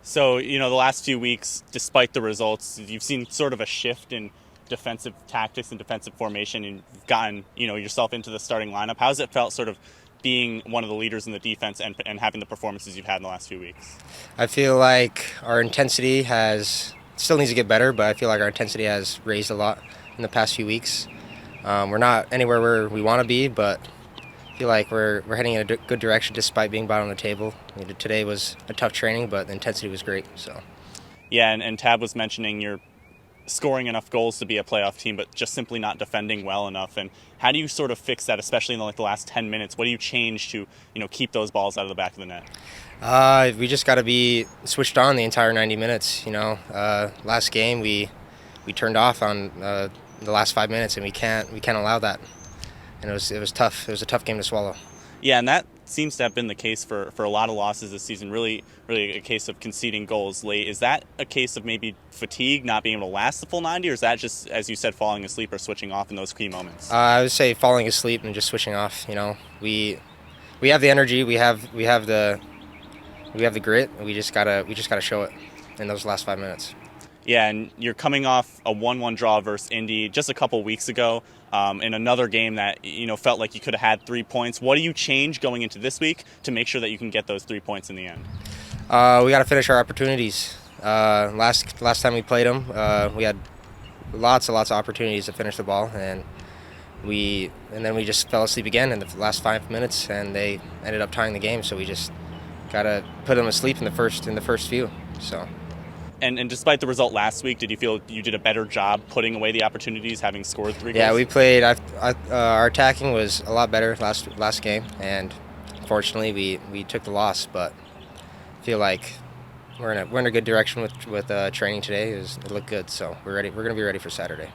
So, the last few weeks, despite the results, you've seen sort of a shift in defensive tactics and defensive formation, and you've gotten, yourself into the starting lineup. How's it felt sort of being one of the leaders in the defense and having the performances you've had in the last few weeks? I feel like our intensity has still needs to get better, but I feel like our intensity has raised a lot in the past few weeks. We're not anywhere where we want to be, but I feel like we're heading in a good direction despite being bottom of the table. Today was a tough training, but the intensity was great. So Yeah, and Tab was mentioning you're scoring enough goals to be a playoff team, but just simply not defending well enough. And how do you sort of fix that, especially in the last 10 minutes? What do you change to keep those balls out of the back of the net? we just got to be switched on the entire 90 minutes. Last game we turned off on the last 5 minutes, and we can't allow that. And it was tough. It was a tough game to swallow. Yeah, and that seems to have been the case for a lot of losses this season. Really a case of conceding goals late. Is that a case of maybe fatigue, not being able to last the full 90, or is that just, as you said, falling asleep or switching off in those key moments? I would say falling asleep and just switching off. We have the energy, we have the grit. We just gotta show it in those last 5 minutes. Yeah, and you're coming off a 1-1 draw versus Indy just a couple weeks ago, in another game that felt like you could have had 3 points. What do you change going into this week to make sure that you can get those 3 points in the end? We got to finish our opportunities. Last time we played them, we had lots and lots of opportunities to finish the ball, and then we just fell asleep again in the last 5 minutes, and they ended up tying the game. So we just gotta put them asleep in the first few. So. And despite the result last week, did you feel you did a better job putting away the opportunities, having scored 3 goals? Yeah, we played. Our attacking was a lot better last game, and unfortunately we took the loss. But I feel like we're in a good direction with training today. It looked good, so we're ready. We're going to be ready for Saturday.